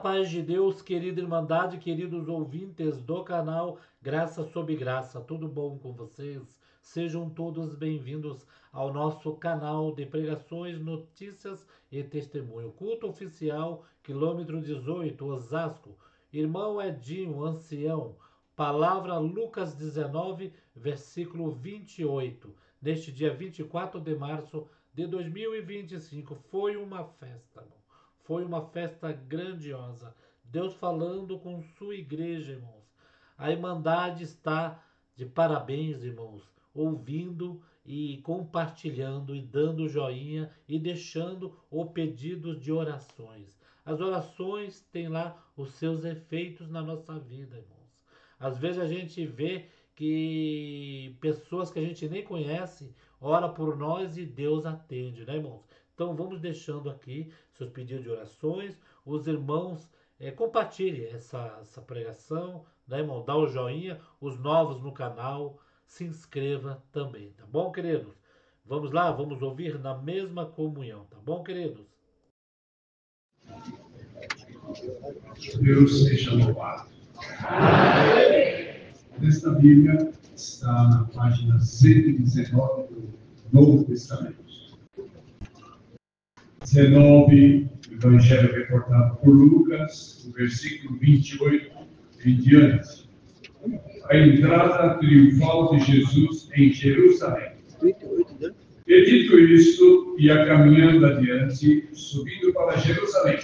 paz de Deus, querida Irmandade, queridos ouvintes do canal Graça sobre Graça, tudo bom com vocês? Sejam todos bem-vindos ao nosso canal de pregações, notícias e testemunho. Culto oficial, quilômetro 18, Osasco. Irmão Edinho, ancião. Palavra Lucas 19, versículo 28. Neste dia 24 de março de 2025, foi uma festa, irmão. Foi uma festa grandiosa. Deus falando com sua igreja, irmãos. A Irmandade está de parabéns, irmãos. Ouvindo e compartilhando e dando joinha e deixando o pedido de orações. As orações têm lá os seus efeitos na nossa vida, irmãos. Às vezes a gente vê que pessoas que a gente nem conhece ora por nós e Deus atende, né, irmãos? Então vamos deixando aqui seus pedidos de orações. Os irmãos compartilhem essa pregação, né, irmão? Dá o joinha. Os novos no canal, se inscreva também, tá bom, queridos? Vamos lá, vamos ouvir na mesma comunhão, tá bom, queridos? Deus seja louvado. Esta Bíblia está na página 119 do Novo Testamento. 19, Evangelho reportado por Lucas, o versículo 28 em diante. A entrada triunfal de Jesus em Jerusalém. E dito isto, ia caminhando adiante, subindo para Jerusalém.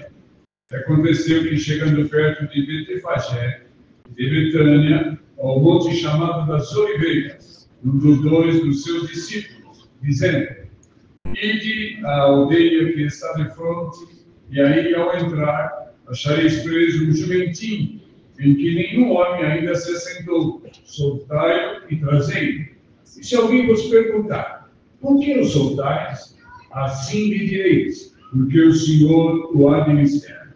Aconteceu que, chegando perto de Betefagé, de Betânia, ao monte chamado das Oliveiras, dos dois dos seus discípulos, dizendo: Ide à aldeia que está de fronte, e aí, ao entrar, achareis preso um jumentinho, em que nenhum homem ainda se assentou. Soltai-o e trazei-o. E se alguém vos perguntar: por que o soltais? Assim lhe direis: porque o Senhor o há de mistério.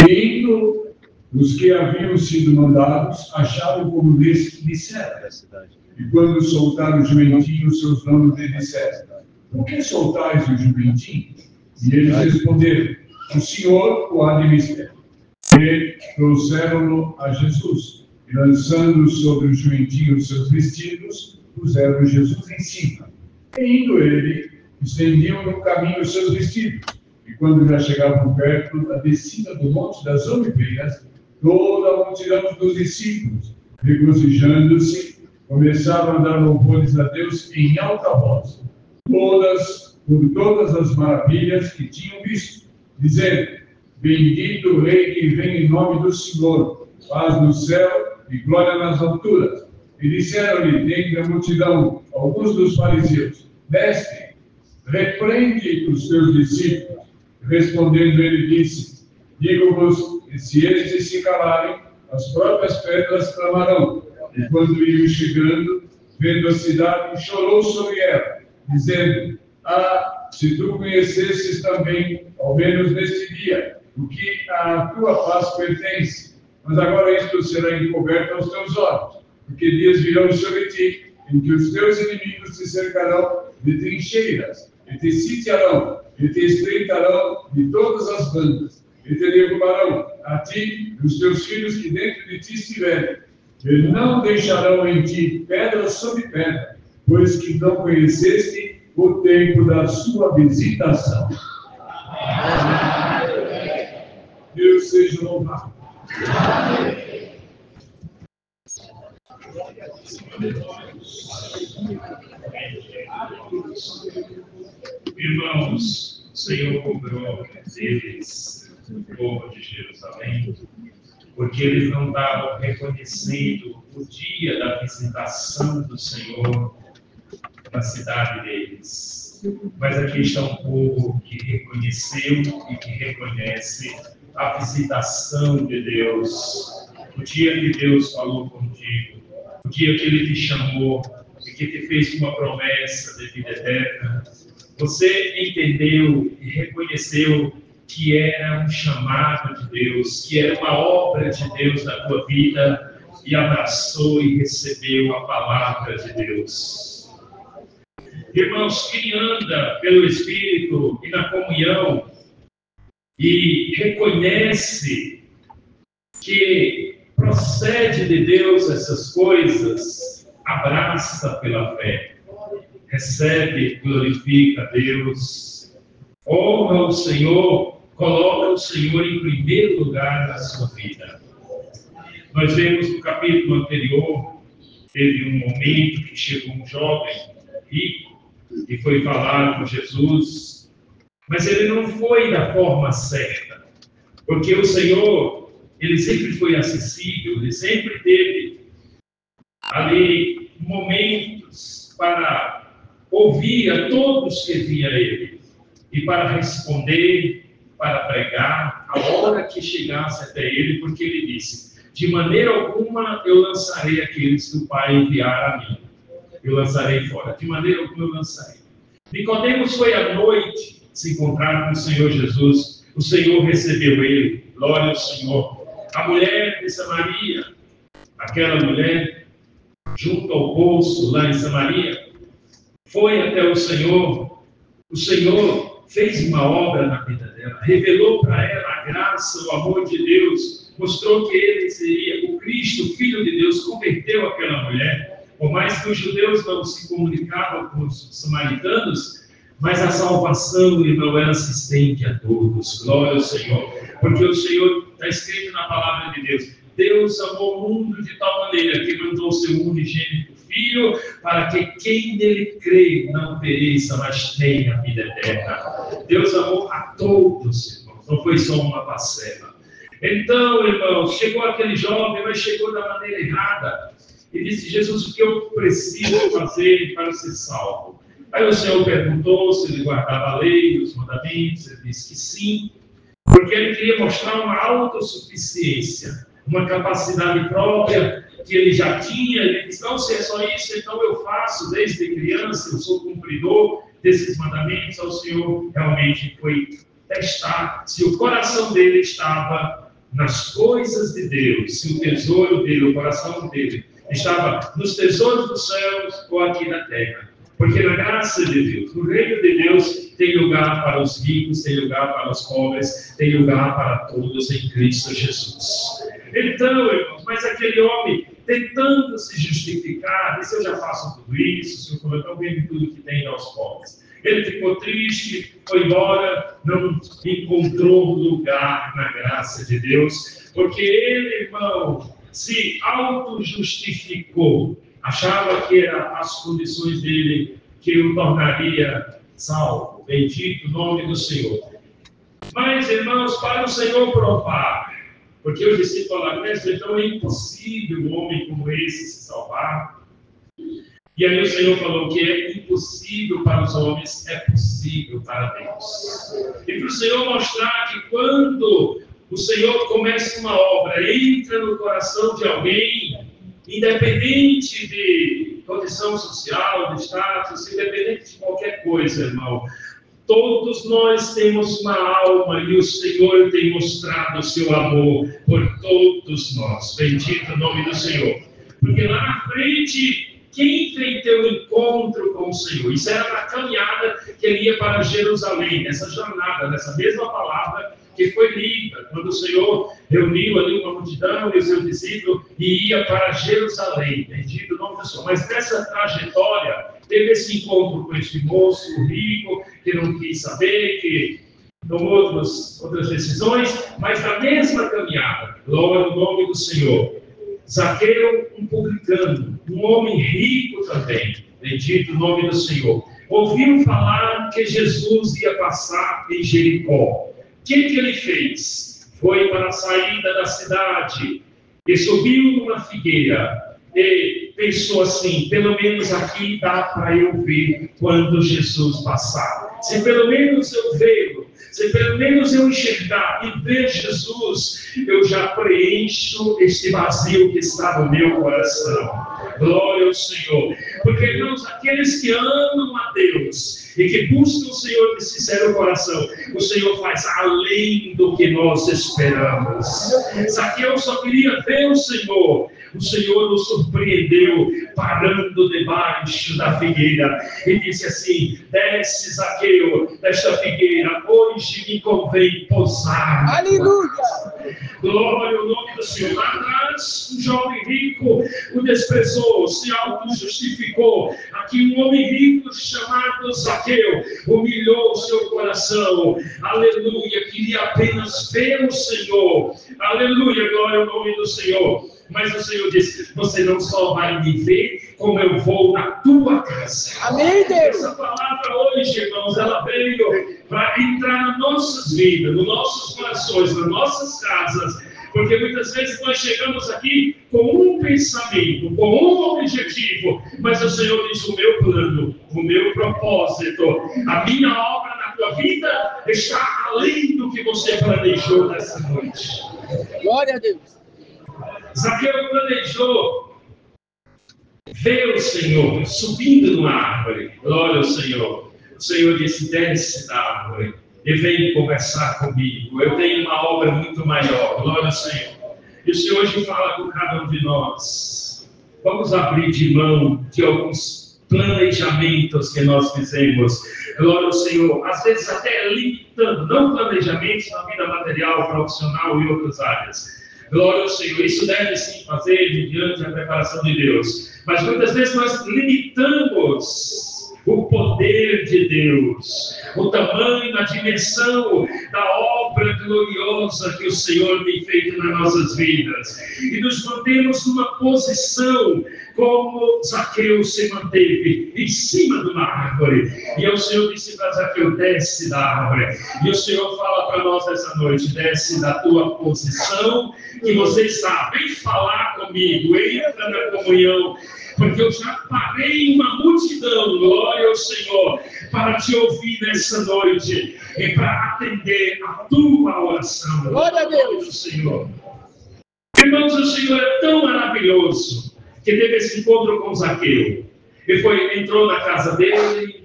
Indo, os que haviam sido mandados acharam como lhes disseram. E quando soltaram o jumentinho, seus donos lhe disseram: por que soltais o jumentinho? E eles responderam: o Senhor o há de mistério. E trouxeram-no a Jesus. E lançando sobre o jumentinho os seus vestidos, puseram Jesus em cima. E indo ele, estendiam no caminho os seus vestidos. E quando já chegavam perto da descida do Monte das Oliveiras, toda a multidão dos discípulos, regozijando-se, começaram a dar louvores a Deus em alta voz, por todas as maravilhas que tinham visto, dizendo: bendito o Rei que vem em nome do Senhor, paz no céu e glória nas alturas. E disseram-lhe dentre a multidão alguns dos fariseus: mestre, repreende os teus discípulos. Respondendo ele disse: digo-vos que se eles se calarem, as próprias pedras clamarão. E quando iam chegando, vendo a cidade, chorou sobre ela, dizendo: ah, se tu conhecesses também, ao menos neste dia, o que a tua paz pertence. Mas agora isto será encoberto aos teus olhos, porque dias virão sobre ti, em que os teus inimigos te cercarão de trincheiras, e te sitiarão, e te estreitarão de todas as bandas, e te derrubarão a ti e os teus filhos que dentro de ti estiverem, e não deixarão em ti pedra sobre pedra, pois que não conheceste o tempo da sua visitação. Deus seja louvado. Irmãos, o Senhor cobrou deles, o povo de Jerusalém, porque eles não estavam reconhecendo o dia da visitação do Senhor na cidade deles. Mas aqui está um povo que reconheceu e que reconhece a visitação de Deus. O dia que Deus falou contigo, o dia que Ele te chamou e que te fez uma promessa de vida eterna. Você entendeu e reconheceu que era um chamado de Deus, que era uma obra de Deus na tua vida, e abraçou e recebeu a palavra de Deus. Irmãos, quem anda pelo Espírito e na comunhão e reconhece que procede de Deus essas coisas, abraça pela fé, recebe, glorifica a Deus, honra o Senhor, coloca o Senhor em primeiro lugar na sua vida. Nós vemos no capítulo anterior, teve um momento que chegou um jovem rico e foi falar com Jesus, mas ele não foi da forma certa, porque o Senhor, ele sempre foi acessível, ele sempre teve ali momentos para ouvir a todos que vinham a ele e para responder, para pregar, a hora que chegasse até ele, porque ele disse: de maneira alguma eu lançarei aqueles que o Pai enviar a mim. Eu lançarei fora. De maneira alguma eu lançarei. Nicodemos foi à noite se encontrar com o Senhor Jesus. O Senhor recebeu ele. Glória ao Senhor. A mulher de Samaria, aquela mulher, junto ao poço lá em Samaria, foi até o Senhor. O Senhor fez uma obra na vida dela. Revelou para ela a graça, o amor de Deus. Mostrou que ele seria o Cristo, o Filho de Deus. Converteu aquela mulher. Por mais que os judeus não se comunicavam com os samaritanos, mas a salvação, irmão, ela se estende a todos. Glória ao Senhor. Porque o Senhor, está escrito na palavra de Deus, Deus amou o mundo de tal maneira que mandou seu unigênito Filho, para que quem nele crê não pereça, mas tenha a vida eterna. Deus amou a todos, irmãos, não foi só uma parcela. Então, irmãos, chegou aquele jovem, mas chegou da maneira errada. E disse: Jesus, o que eu preciso fazer para ser salvo? Aí o Senhor perguntou se ele guardava a lei, os mandamentos. Ele disse que sim, porque ele queria mostrar uma autossuficiência, uma capacidade própria que ele já tinha. Ele disse: não, se é só isso, então eu faço desde criança, eu sou cumpridor desses mandamentos. O Senhor realmente foi testar se o coração dele estava nas coisas de Deus, se o tesouro dele, o coração dele, estava nos tesouros dos céus ou aqui na terra. Porque na graça de Deus, no reino de Deus, tem lugar para os ricos, tem lugar para os pobres, tem lugar para todos em Cristo Jesus. Então, irmãos, mas aquele homem, tentando se justificar, disse: eu já faço tudo isso, o Senhor falou, então vende tudo que tem aos pobres. Ele ficou triste, foi embora, não encontrou lugar na graça de Deus, porque ele, irmão, se auto-justificou, achava que eram as condições dele que o tornaria salvo. Bendito o nome do Senhor. Mas, irmãos, para o Senhor provar, porque os discípulos falaram: mestre, então é impossível um homem como esse se salvar. E aí o Senhor falou que é impossível para os homens, é possível para Deus. E para o Senhor mostrar que quando o Senhor começa uma obra, entra no coração de alguém, independente de condição social, de status, independente de qualquer coisa, irmão, todos nós temos uma alma e o Senhor tem mostrado o seu amor por todos nós. Bendito o nome do Senhor. Porque lá na frente, quem tem teu encontro com o Senhor? Isso era na caminhada que ele ia para Jerusalém, nessa jornada, nessa mesma palavra que foi lida, quando o Senhor reuniu ali uma multidão e os seus discípulos e ia para Jerusalém. Bendito o nome do Senhor. Mas nessa trajetória, teve esse encontro com este moço rico, que não quis saber, que tomou outras decisões, mas na mesma caminhada, glória ao nome do Senhor, Zaqueu, um publicano, um homem rico também, bendito o nome do Senhor, ouviu falar que Jesus ia passar em Jericó. O que ele fez? Foi para a saída da cidade e subiu numa figueira e pensou assim: pelo menos aqui dá para eu ver quando Jesus passar. Se pelo menos eu vê-lo, se pelo menos eu enxergar e ver Jesus, eu já preencho este vazio que está no meu coração. Glória ao Senhor. Porque, irmãos, aqueles que amam a Deus e que buscam o Senhor de sincero coração, o Senhor faz além do que nós esperamos. Zaqueu só queria ver o Senhor. o Senhor nos surpreendeu parando debaixo da figueira e disse assim: desce, Zaqueu, desta figueira, hoje me convém pousar. Aleluia! Glória ao nome do Senhor. Lá atrás, um jovem rico o desprezou, se auto-justificou. Aqui um homem rico chamado Zaqueu humilhou o seu coração. Aleluia, queria apenas ver o Senhor. Aleluia, glória ao nome do Senhor. Mas o Senhor disse: você não só vai me ver, como eu vou na tua casa. Amém, Deus. Essa palavra hoje, irmãos, ela veio para entrar nas nossas vidas, nos nossos corações, nas nossas casas. Porque muitas vezes nós chegamos aqui com um pensamento, com um objetivo, mas o Senhor diz: o meu plano, o meu propósito, a minha obra na tua vida está além do que você planejou nessa noite. Glória a Deus. Zaqueu planejou ver o Senhor subindo numa árvore. Glória ao Senhor. O Senhor disse: desce da árvore e vem conversar comigo. Eu tenho uma obra muito maior. Glória ao Senhor. E o Senhor hoje fala com cada um de nós. Vamos abrir de mão de alguns planejamentos que nós fizemos. Glória ao Senhor. Às vezes até limitando, não planejamentos na vida material, profissional e outras áreas. Glória ao Senhor. Isso deve sim fazer mediante a preparação de Deus. Mas muitas vezes nós limitamos o poder de Deus, o tamanho, a dimensão da obra gloriosa que o Senhor tem feito nas nossas vidas. E nos mantemos numa posição como Zaqueu se manteve, em cima de uma árvore. E o Senhor disse para Zaqueu: desce da árvore. E o Senhor fala para nós essa noite: desce da tua posição que você está, vem falar comigo, entra na comunhão, porque eu já parei uma multidão, glória ao Senhor, para te ouvir nessa noite e para atender a tua oração. Glória a Deus do Senhor. Irmãos, o Senhor é tão maravilhoso que teve esse encontro com Zaqueu. Ele entrou na casa dele,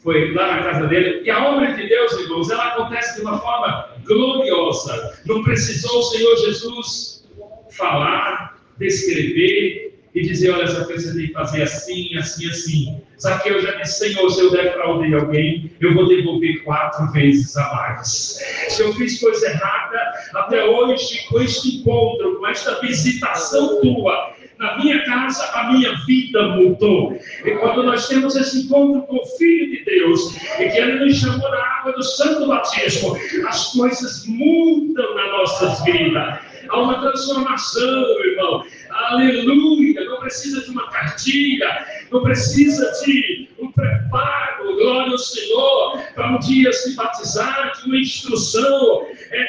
foi lá na casa dele, e a obra de Deus, irmãos, ela acontece de uma forma gloriosa. Não precisou o Senhor Jesus falar, descrever e dizer: olha, Zaqueu, você tem que fazer assim, assim, assim. Zaqueu já disse: Senhor, se eu defraudei alguém, eu vou devolver 4 vezes a mais. Se eu fiz coisa errada, até hoje, com este encontro, com esta visitação tua na minha casa, a minha vida mudou. E quando nós temos esse encontro com o Filho de Deus, e que Ele nos chamou na água do Santo Batismo, as coisas mudam nas nossas vidas. Há uma transformação, irmão. Aleluia. Não precisa de uma cartilha, não precisa de um preparo, glória ao Senhor, para um dia se batizar, de uma instrução,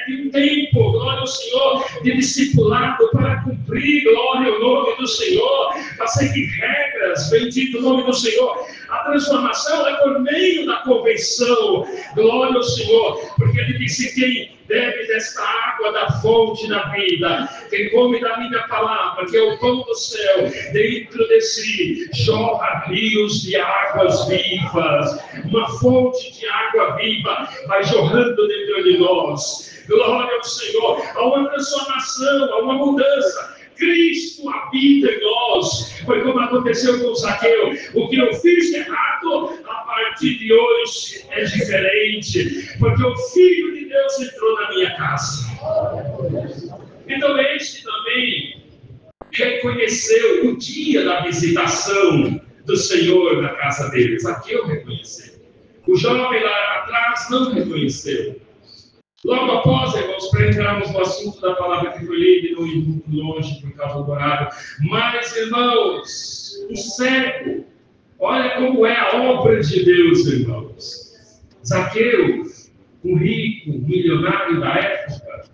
de um tempo, glória ao Senhor, de discipulado para cumprir, glória ao nome do Senhor, para seguir regras, bendito o nome do Senhor. A transformação é por meio da convenção, glória ao Senhor, porque Ele disse: quem bebe desta água da fonte da vida, quem come da minha palavra, que é o pão do céu, dentro de si jorra rios de águas vivas. Uma fonte de água viva vai jorrando dentro de nós. Glória ao Senhor. Há uma transformação, há uma mudança. Cristo habita em nós. Foi como aconteceu com Zaqueu. O que eu fiz errado, a partir de hoje é diferente, porque o Filho de Deus entrou na minha casa. Então este também reconheceu o dia da visitação do Senhor na casa dele. Zaqueu reconheceu. O jovem lá atrás não reconheceu. Logo após, irmãos, para entrarmos no assunto da palavra que foi lida, e não ir muito longe por causa do horário, mas, irmãos, o cego, olha como é a obra de Deus, irmãos. Zaqueu, um rico, um milionário da época,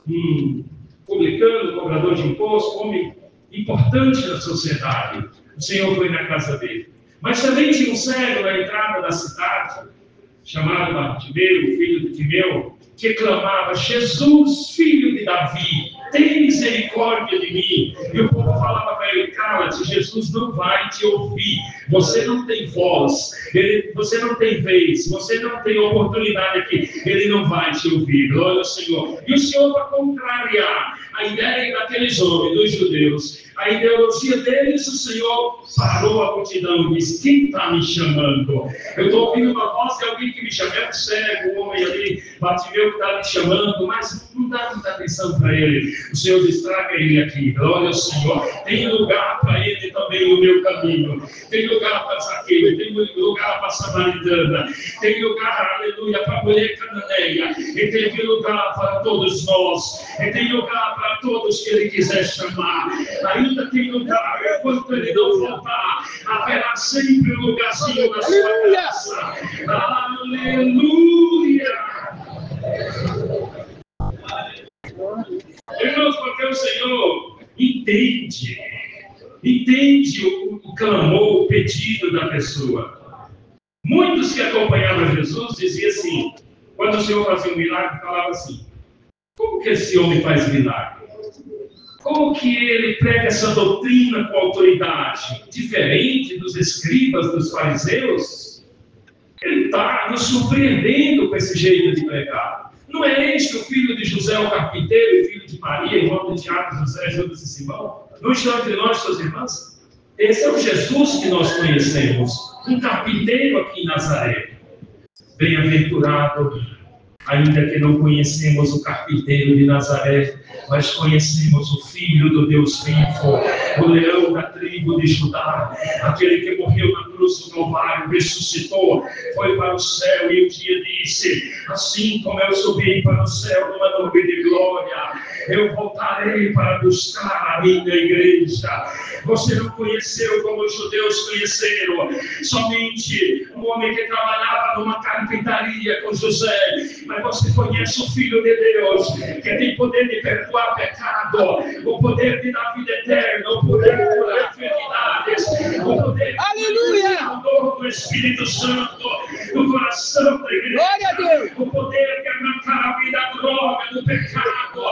um publicano, cobrador de imposto, homem importante na sociedade. O Senhor foi na casa dele. Mas também tinha um cego na entrada da cidade, chamado Bartimeu, filho de Timeu, que clamava: Jesus, filho de Davi, tem misericórdia de mim. E o povo falava para ele: cala-te, Jesus não vai te ouvir. Você não tem voz, você não tem vez, você não tem oportunidade aqui. Ele não vai te ouvir. Glória ao Senhor. E o Senhor, para contrariar a ideia daqueles homens, dos judeus, a ideologia deles, o Senhor parou a multidão e disse: quem está me chamando? Eu estou ouvindo uma voz de alguém que me chama. É um cego, um homem ali, Bartimeu, que está me chamando, mas não dá muita atenção para ele. O Senhor diz: traga ele aqui. Glória ao Senhor. Tem lugar para ele também no meu caminho. Tem lugar para Zaqueu, tem lugar para a Samaritana, tem lugar, aleluia, para a mulher cananeia, e tem lugar para todos nós, e tem lugar para todos que ele quiser chamar. Ainda tem lugar, enquanto ele não voltar, haverá sempre um lugarzinho na sua casa. Aleluia! Irmãos, porque o Senhor entende o clamor, o pedido da pessoa. Muitos que acompanhavam Jesus diziam assim, quando o Senhor fazia um milagre, falava assim: como que esse homem faz milagre? Como que ele prega essa doutrina com autoridade? Diferente dos escribas, dos fariseus? Ele está nos surpreendendo com esse jeito de pregar. Não é este o filho de José, o carpinteiro, filho de Maria, irmão de Tiago, José, Judas e Simão? Não estão entre nós, suas irmãs? Esse é o Jesus que nós conhecemos, um carpinteiro aqui em Nazaré. Bem-aventurado, ainda que não conhecemos o carpinteiro de Nazaré, mas conhecemos o Filho do Deus vivo, o leão da tribo de Judá, aquele que morreu na cruz do Calvário, ressuscitou, foi para o céu e um dia disse: assim como eu subi para o céu numa nuvem de glória, eu voltarei para buscar a minha igreja. Você não conheceu como os judeus conheceram, somente um homem que trabalhava numa carpintaria com José, mas você conhece o Filho de Deus, que tem poder de perdoar pecado, o poder de dar vida eterna, o poder de curar enfermidades, o poder de dor do Espírito Santo no coração da igreja, o poder de arrancar a vida da droga, do pecado,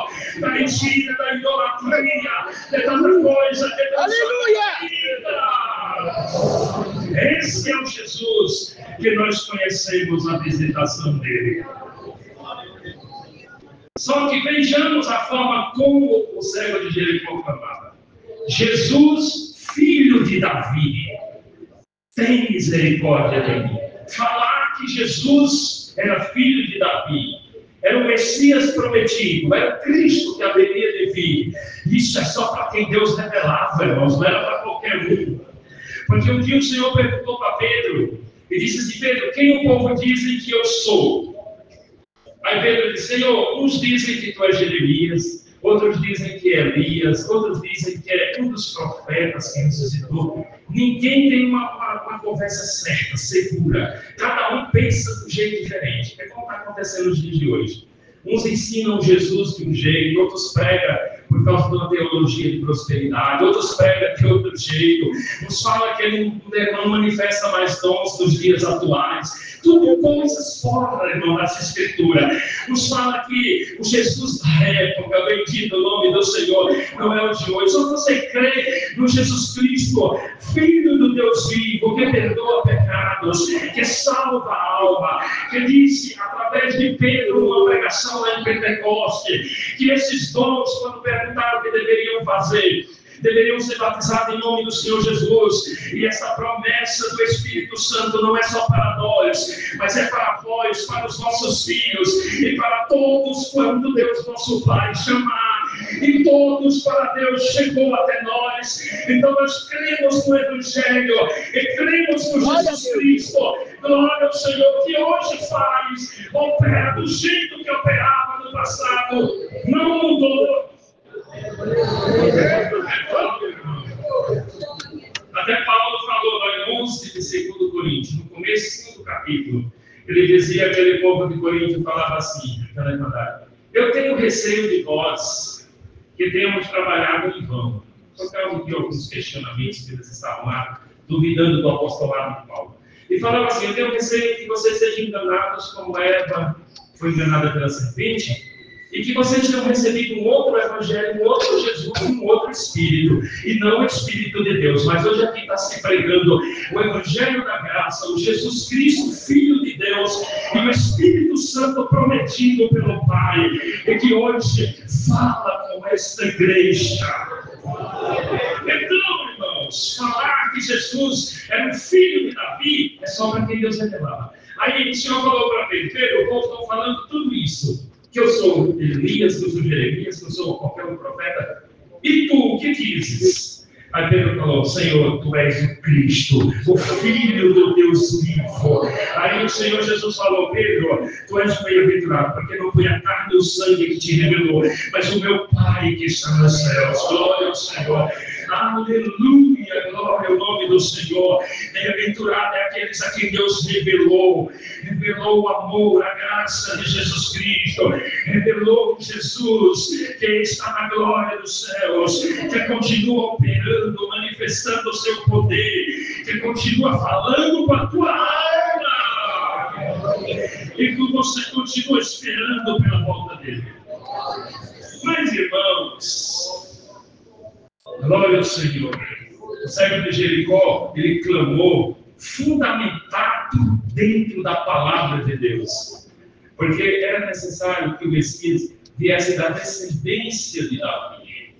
da mentira, da idolatria, de tanta coisa que Deus vida. Esse é o Jesus que nós conhecemos a visitação dele. Só que vejamos a forma como o cego de Jericó falava: Jesus, filho de Davi, tem misericórdia de mim. Falar que Jesus era filho de Davi, era o Messias prometido, era o Cristo que haveria de vir, isso é só para quem Deus revelava, irmãos, não era para qualquer um. Porque um dia o Senhor perguntou para Pedro, e disse assim: Pedro, quem o povo dizem que eu sou? Aí Pedro disse: Senhor, uns dizem que tu és Jeremias, outros dizem que é Elias, outros dizem que é um dos profetas que ressuscitou. Ninguém tem uma conversa certa, segura. Cada um pensa de um jeito diferente. É como está acontecendo nos dias de hoje. Uns ensinam Jesus de um jeito, outros pregam por causa de uma teologia de prosperidade, outros pregam de outro jeito. Uns falam que ele não manifesta mais dons nos dias atuais. Tudo coisas fora, irmão, dessa escritura. Uns falam que o Jesus da época, bendito o nome do Senhor, não é o de hoje. Só você crê no Jesus Cristo, Filho do Deus vivo, que perdoa pecados, que salva a alma, que disse através de Pedro, uma pregação lá em Pentecoste, que esses dons, quando perguntaram o que deveriam fazer, deveriam ser batizados em nome do Senhor Jesus. E essa promessa do Espírito Santo não é só para nós, mas é para vós, para os nossos filhos e para todos quando Deus nosso Pai chamar. E todos para Deus chegou até nós. Então nós cremos no Evangelho e cremos no Jesus Cristo. Glória ao Senhor, que hoje opera do jeito que operava no passado, não mudou. Até Paulo falou lá em 11 de 2 Coríntios, no começo do capítulo, ele dizia, aquele povo de Corinto falava assim: eu tenho receio de vós, que temos trabalhado em vão. Por causa de alguns questionamentos que eles estavam lá, duvidando do apostolado de Paulo. E falava assim: eu tenho receio que vocês sejam enganados como Eva foi enganada pela serpente, e que vocês tenham recebido um outro evangelho, um outro Jesus, um outro Espírito, e não o Espírito de Deus. Mas hoje aqui está se pregando o Evangelho da Graça, o Jesus Cristo, Filho de Deus, e o Espírito Santo prometido pelo Pai, e que hoje fala com esta igreja. Então, irmãos, falar que Jesus era um filho de Davi é só para quem Deus revelava. Aí o Senhor falou para Pedro: Pedro, o povo está falando tudo isso, que eu sou Elias, que eu sou Jeremias, que eu sou qualquer um profeta. E tu, o que dizes? Aí Pedro falou: Senhor, tu és o Cristo, o Filho do Deus vivo. Aí o Senhor Jesus falou: Pedro, tu és bem-aventurado, porque não foi a carne e o sangue que te revelou, mas o meu Pai que está nos céus. Glória ao Senhor. Aleluia, glória ao nome do Senhor. Bem-aventurado é aqueles a quem Deus revelou o amor, a graça de Jesus Cristo, revelou Jesus, que está na glória dos céus, que continua operando, manifestando o seu poder, que continua falando com a tua alma, e que você continua esperando pela volta dele. Mas, irmãos, glória ao Senhor. O servo de Jericó, ele clamou, fundamentado dentro da palavra de Deus, porque era necessário que o Messias viesse da descendência de Davi.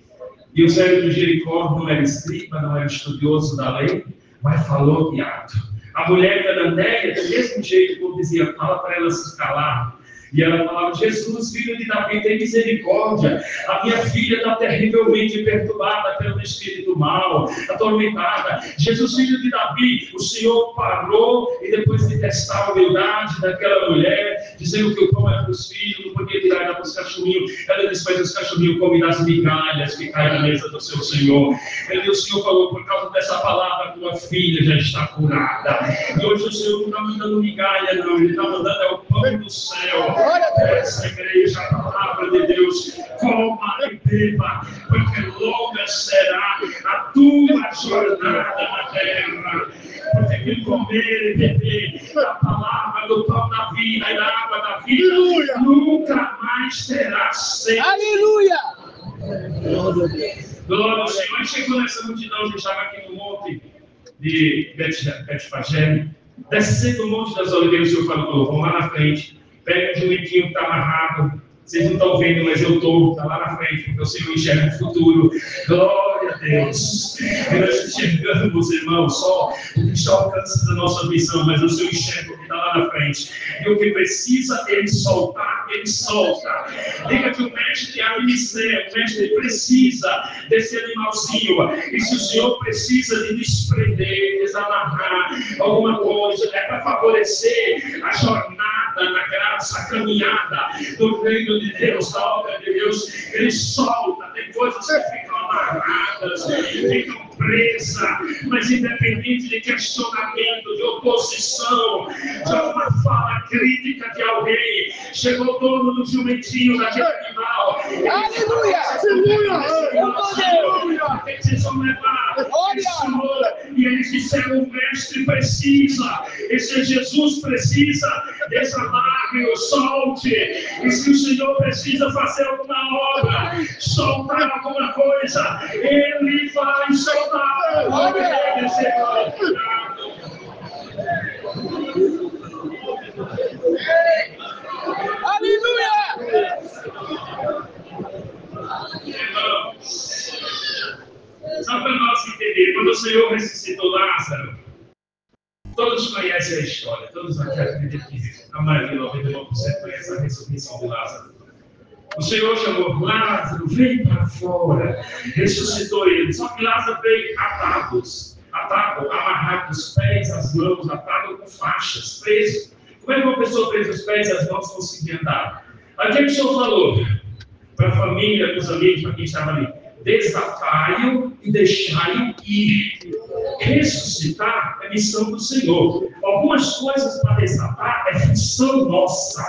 E o servo de Jericó não era escriba, não era estudioso da lei, mas falou de ato. A mulher cananeia, do mesmo jeito como dizia, fala para ela se calar. E ela falava: Jesus, filho de Davi, tem misericórdia. A minha filha está terrivelmente perturbada pelo espírito mal, atormentada. Jesus, filho de Davi, o Senhor parou e depois de testar a humildade daquela mulher, dizendo que o pão é para os filhos, não podia tirar para os cachorrinhos. Ela disse: mas os cachorrinhos comem das migalhas que caem na mesa do seu Senhor. E o Senhor falou: por causa dessa palavra, tua filha já está curada. E hoje o Senhor não está mandando migalha, não. Ele está mandando o pão do céu. Essa igreja, a palavra de Deus, coma e beba, porque longa será a tua jornada na terra. Porque quem comer e beber a palavra do pão da vida e da água da vida, nunca mais terá sede. Aleluia! Glória ao Senhor. Chegou nessa multidão que estava aqui no monte de Betfagé, descendo o monte das oliveiras, o Senhor falou: vão lá na frente. Pega o jumentinho que está amarrado. Vocês não estão vendo, mas eu estou. Está lá na frente, porque o Senhor enxerga o futuro. Glória a Deus. E nós enxergamos, irmãos, só o que está ao alcance da nossa visão, mas o Senhor enxerga o que está lá na frente. E o que precisa ele soltar, ele solta. Diga que o mestre administra, o mestre precisa desse animalzinho. E se o Senhor precisa de desprender, desamarrar alguma coisa, é para favorecer a jornada na graça, a caminhada do reino de Deus, da obra de Deus, ele solta. Tem coisas que ficam amarradas, ficam presas, mas independente de questionamento, de oposição, de alguma fala crítica de alguém, chegou o dono do jumentinho daquele animal. Aleluia! Aleluia! Eles vão levar e eles disseram: o mestre precisa, esse Jesus precisa, desamarre-o, solte. E se o Senhor precisa fazer alguma obra, soltar alguma coisa, ele vai soltar. Aleluia! Só para nós entender, quando o Senhor ressuscitou Lázaro, todos conhecem a história, todos aqui acreditam que a maioria, 99%, conhece a ressurreição de Lázaro. O Senhor chamou Lázaro, vem para fora, ressuscitou ele. Só que Lázaro veio atado, amarrado os pés, as mãos, atado com faixas, preso. Como é que uma pessoa presa os pés e as mãos conseguia andar? Aí o que o Senhor falou? Para a família, para os amigos, para quem estava ali: desatai-o e deixai-o ir. Ressuscitar é missão do Senhor. Algumas coisas para desatar é função nossa.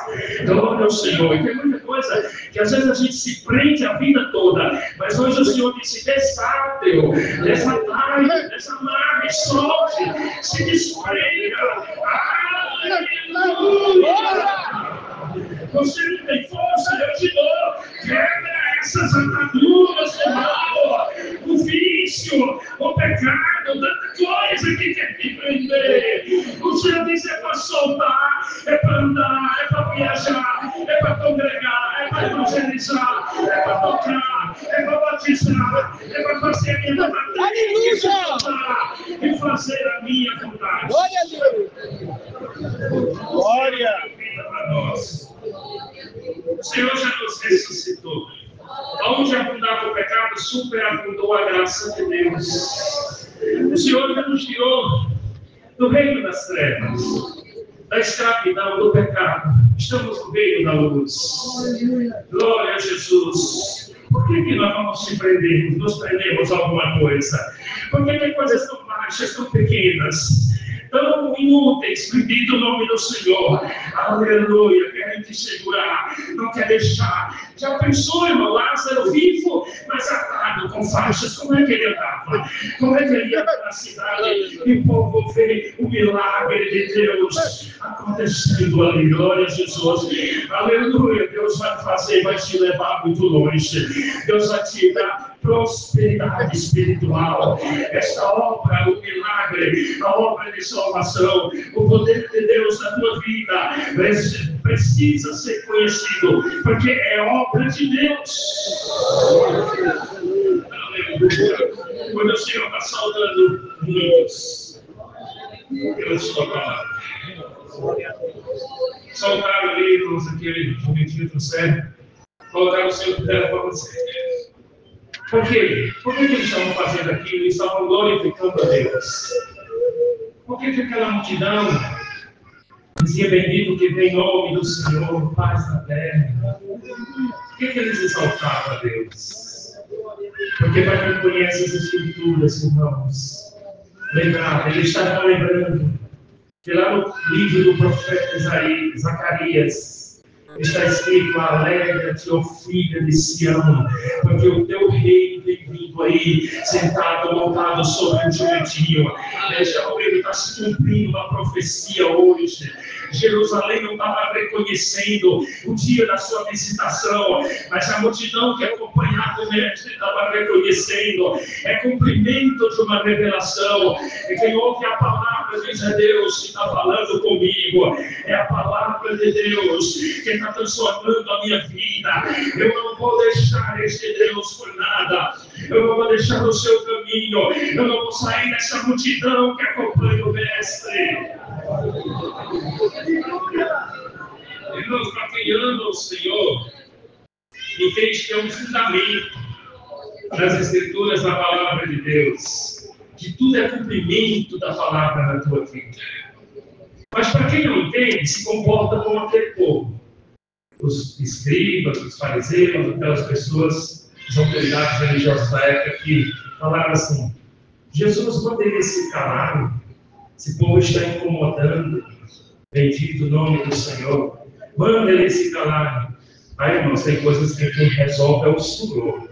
Glória ao Senhor. E tem muita coisa que às vezes a gente se prende a vida toda, mas hoje o Senhor disse: desate-o, desatai-o, desamarre, solte, se desprenda. Aleluia! Você não tem força, eu te dou. Quebra essas ataduras do mal, o vício, o pecado, tanta coisa que quer te prender. O Senhor diz: é para soltar, é para andar, é para viajar, é para congregar, é para evangelizar, é para tocar, é para batizar, é para fazer a minha batalha. e fazer a minha vontade. Glória a Deus. Glória para nós. O Senhor já nos ressuscitou. Onde abundava o pecado, superabundou a graça de Deus. O Senhor já nos tirou do reino das trevas, da escravidão, do pecado. Estamos no reino da luz. Glória a Jesus. Por que nós não nos prendemos a alguma coisa? Por que coisas tão baixas, tão pequenas, tão inúteis, bendito o nome do Senhor? Aleluia, querem te segurar, não quer deixar. Já pensou, irmão, Lázaro vivo, mas atado com faixas? Como é que ele andava? Como é que ele ia para a cidade e o povo vê o milagre de Deus acontecendo ali? Glória a Jesus. Aleluia, Deus vai fazer, vai te levar muito longe. Deus vai te dar prosperidade espiritual. Esta obra, o milagre, a obra de salvação, o poder de Deus na tua vida precisa ser conhecido, porque é obra de Deus. Aleluia. Quando o Senhor está saudando muitos pela sua palavra, soltaram ali, irmãos, aquele momentinho do céu, colocaram o seu telefone para você. Por quê? Por que eles estavam fazendo aquilo? Eles estavam glorificando a Deus. Por que aquela multidão dizia: bendito que vem em nome do Senhor, paz na terra? Por que eles exaltavam a Deus? Porque para quem conhece as Escrituras, irmãos, eles estavam lembrando que lá no livro do profeta Zacarias, está escrito: alegra-te, ó filha de Sião, porque o teu rei tem vindo aí, sentado, montado sobre um jumentinho. Ele está se cumprindo uma profecia hoje. Jerusalém não estava reconhecendo o dia da sua visitação, mas a multidão que acompanhava o mestre estava reconhecendo. É cumprimento de uma revelação. E quem ouve a palavra diz: é Deus que está falando comigo. É a palavra de Deus que está transformando a minha vida. Eu não vou deixar este Deus por nada. Eu não vou deixar o seu caminho. Eu não vou sair dessa multidão que acompanha o mestre. Irmãos, para quem ama o Senhor, entende que é um fundamento das Escrituras, da palavra de Deus, que tudo é cumprimento da palavra na tua vida. Mas para quem não entende, se comporta como aquele povo. Os escribas, os fariseus, aquelas pessoas, as autoridades religiosas da época, que falaram assim: Jesus, manda ele se calar, esse povo está incomodando, bendito o nome do Senhor, manda ele se calar. Aí, irmãos, tem coisas que quem resolve é o Senhor.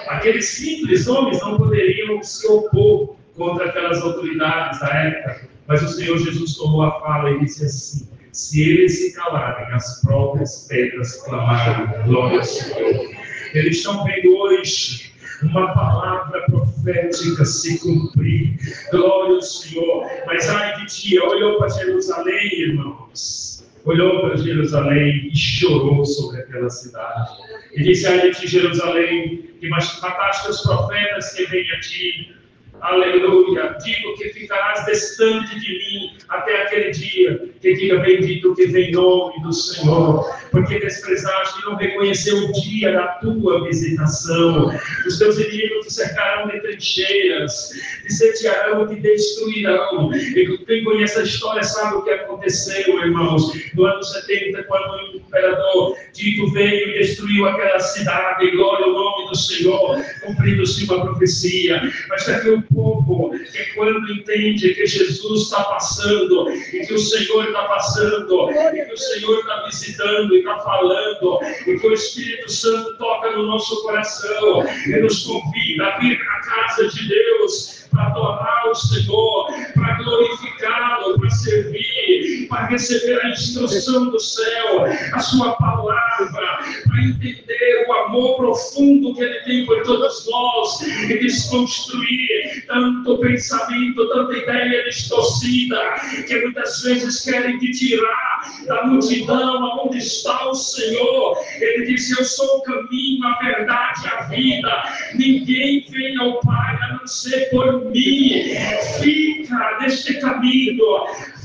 Aqueles simples homens não poderiam se opor contra aquelas autoridades da época, mas o Senhor Jesus tomou a fala e disse assim: se eles se calarem, as próprias pedras clamarão. Glória ao Senhor. Eles estão vendo hoje uma palavra profética se cumprir. Glória ao Senhor. Mas ai de ti, olhou para Jerusalém, irmãos. Olhou para Jerusalém e chorou sobre aquela cidade. E disse: ai de ti, Jerusalém, que mataste os profetas que vêm a ti. Aleluia, digo que ficarás distante de mim até aquele dia que diga: bendito que vem em nome do Senhor, porque desprezaste e não reconheceu o dia da tua visitação. Os teus inimigos te cercarão de trincheiras, te sitiarão, te destruirão. E quem conhece a história sabe o que aconteceu, irmãos. No ano 70, quando o imperador Tito veio e destruiu aquela cidade, glória ao nome do Senhor, cumprindo-se uma profecia. Mas daqui o povo que quando entende que Jesus está passando, e que o Senhor está passando, e que o Senhor está visitando e está falando, e que o Espírito Santo toca no nosso coração e nos convida a vir à casa de Deus para adorar o Senhor, para glorificá-lo, para servir, para receber a instrução do céu, a sua palavra, para entender o amor profundo que Ele tem por todos nós e desconstruir tanto pensamento, tanta ideia distorcida, que muitas vezes querem te tirar da multidão onde está o Senhor. Ele disse: eu sou o caminho, a verdade e a vida. Ninguém vem ao Pai a não ser por mim. Fica neste caminho,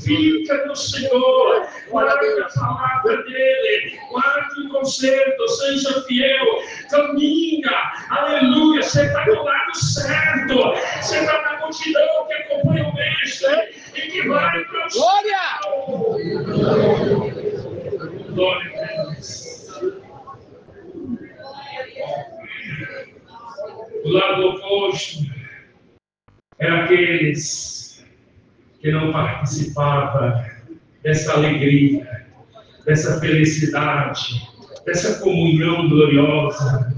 fica no Senhor, guarde a palavra dele, guarde o conserto, seja fiel, caminha, aleluia. Você está do lado certo, você está na multidão que acompanha o Mestre e que vai para o céu. Glória a Deus. O lado oposto era aqueles que não participavam dessa alegria, dessa felicidade, dessa comunhão gloriosa,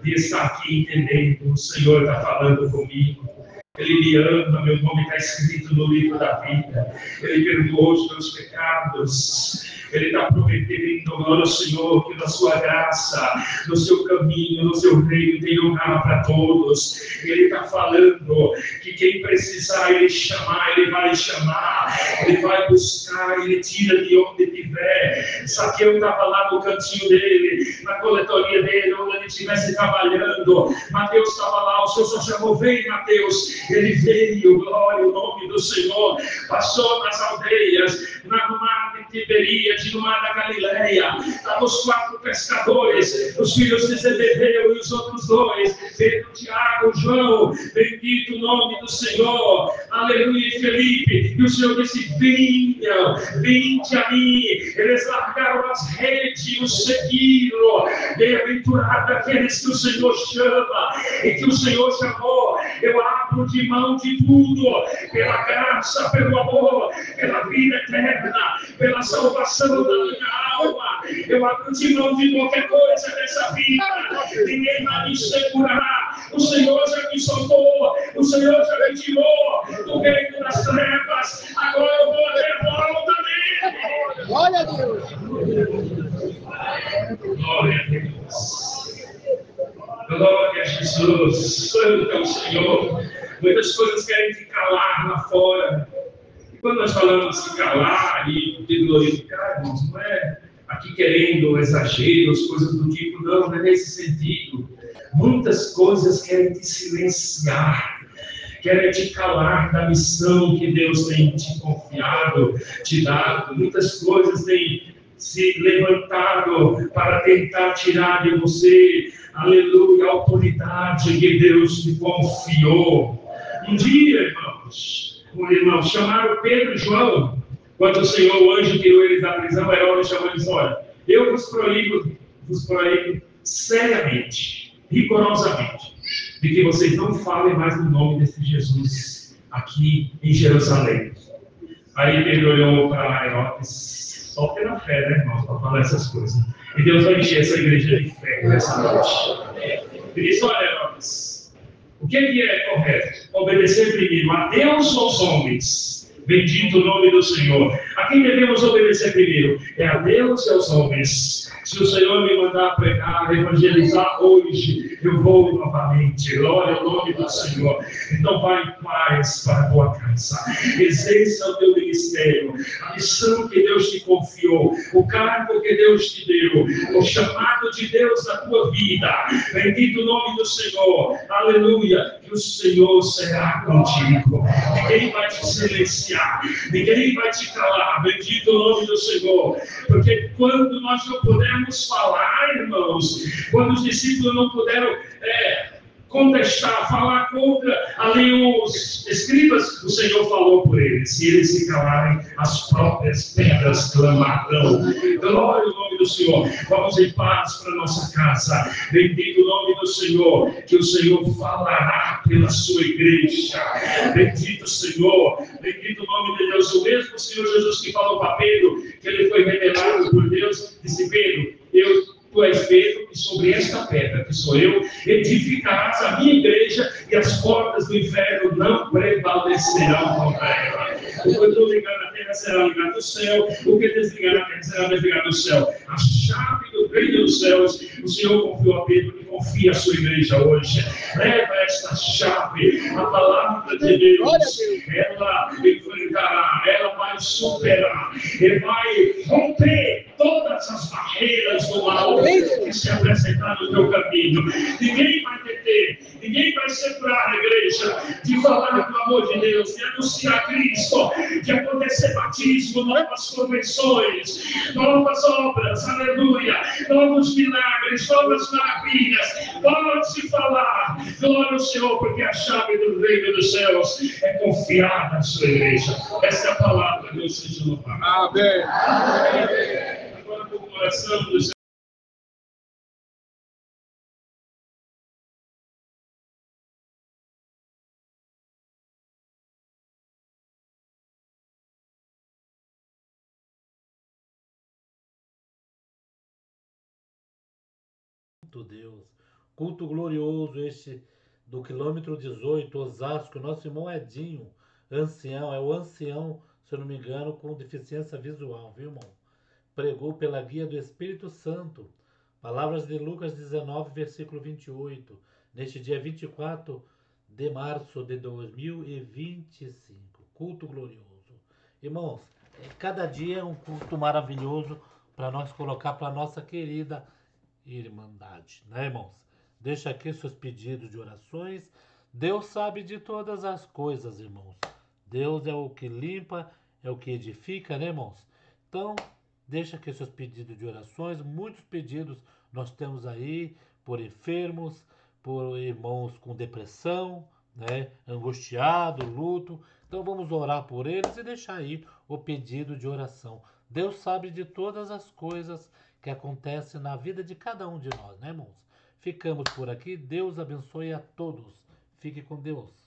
de estar aqui entendendo: o Senhor está falando comigo, Ele me ama, meu nome está escrito no livro da vida, Ele perdoou os meus pecados, Ele está prometendo, glória ao Senhor, que na sua graça, no seu caminho, no seu reino, tem lugar para todos. Ele está falando que quem precisar Ele chamar, Ele vai chamar, Ele vai buscar, Ele tira de onde estiver. Zaqueu estava lá no cantinho dele, na coletoria dele, onde ele estivesse trabalhando. Mateus estava lá, o Senhor só chamou: vem, Mateus. Ele veio, glória ao nome do Senhor, passou nas aldeias, no mar de Tiberíades, no mar da Galileia. Estavam os 4 pescadores, os filhos de Zebedeu e os outros 2, Pedro, Tiago, João. Bendito o nome do Senhor, aleluia. E Felipe, e o Senhor disse: venha, vinde a mim. Eles largaram as redes e o seguiram. Bem-aventurado aqueles que o Senhor chama e que o Senhor chamou. Eu abro de mão de tudo, pela graça, pelo amor, pela vida eterna, pela salvação da minha alma. Eu abro de mão de qualquer coisa nessa vida. Ninguém vai me segurar. O Senhor já me soltou, o Senhor já me tirou do reino das trevas. Agora eu vou de volta nele. Glória a Deus. Glória a Deus. Glória a Jesus. Santo é o Senhor. Muitas coisas querem te calar lá fora. E quando nós falamos de calar e de glorificar, irmãos, não é aqui querendo exageros, coisas do tipo, não é nesse sentido. Muitas coisas querem te silenciar, querem te calar da missão que Deus tem te confiado, te dado. Muitas coisas têm se levantado para tentar tirar de você, aleluia, a autoridade que Deus te confiou. Um dia, irmãos, um irmão chamaram Pedro e João, quando o Senhor, o anjo, tirou eles da prisão. Herodes chamou eles: olha, eu vos proíbo seriamente, rigorosamente, de que vocês não falem mais no nome desse Jesus aqui em Jerusalém. Aí Pedro olhou para Herodes, só pela fé, né, irmãos, para falar essas coisas. E Deus vai encher essa igreja de fé nessa noite. Ele disse: olha, Herodes, o que é correto? Obedecer primeiro a Deus ou aos homens? Bendito o nome do Senhor. A quem devemos obedecer primeiro? É a Deus e aos homens. Se o Senhor me mandar pregar, evangelizar hoje, eu vou novamente. Glória ao nome do Senhor. Então vai em paz para a tua casa. Exerça o teu ministério, a missão que Deus te confiou, o cargo que Deus te deu, o chamado de Deus na tua vida. Bendito o nome do Senhor. Aleluia. Que o Senhor será contigo. Ninguém vai te silenciar, ninguém vai te calar. Bendito o nome do Senhor. Porque quando nós não pudermos falar, irmãos, quando os discípulos não puderam contestar, falar contra ali os escribas, o Senhor falou por eles: se eles se calarem, as próprias pedras clamarão. Glória ao nome do Senhor. Vamos em paz para nossa casa. Bendito o nome do Senhor, que o Senhor falará pela sua igreja. Bendito o Senhor, bendito o nome de Deus. O mesmo Senhor Jesus que falou para Pedro, que ele foi revelado por Deus, disse: Pedro, tu és Pedro, e sobre esta pedra, que sou eu, edificarás a minha igreja, e as portas do inferno não prevalecerão contra ela. O que eu ligar na terra será ligado no céu, o que desligar na terra será desligado no céu. A chave do reino dos céus, o Senhor confiou a Pedro, confia a sua igreja hoje. Leva esta chave, a palavra de Deus. Ela enfrentará, ela vai superar e vai romper todas as barreiras do mal que se apresentar no teu caminho. Ninguém vai deter, ninguém vai segurar a igreja de falar do amor de Deus, de anunciar Cristo, de acontecer batismo, novas convenções, novas obras, aleluia, novos milagres, novas maravilhas. Pode-se falar, glória ao Senhor, porque a chave do reino dos céus é confiar na sua igreja. Essa é a palavra, Deus seja louvado. Amém. Agora, com o coração do Senhor. Deus. Culto glorioso este do quilômetro 18, Osasco. Nosso irmão Edinho, ancião, é o ancião, se eu não me engano, com deficiência visual, viu, irmão? Pregou pela guia do Espírito Santo. Palavras de Lucas 19, versículo 28. Neste dia 24 de março de 2025. Culto glorioso. Irmãos, cada dia é um culto maravilhoso para nós colocar para nossa querida Irmandade, né, irmãos? Deixa aqui seus pedidos de orações. Deus sabe de todas as coisas, irmãos. Deus é o que limpa, é o que edifica, né, irmãos? Então, deixa aqui seus pedidos de orações. Muitos pedidos nós temos aí por enfermos, por irmãos com depressão, né, angustiado, luto. Então vamos orar por eles e deixar aí o pedido de oração. Deus sabe de todas as coisas que acontecem na vida de cada um de nós, né, irmãos? Ficamos por aqui. Deus abençoe a todos. Fique com Deus.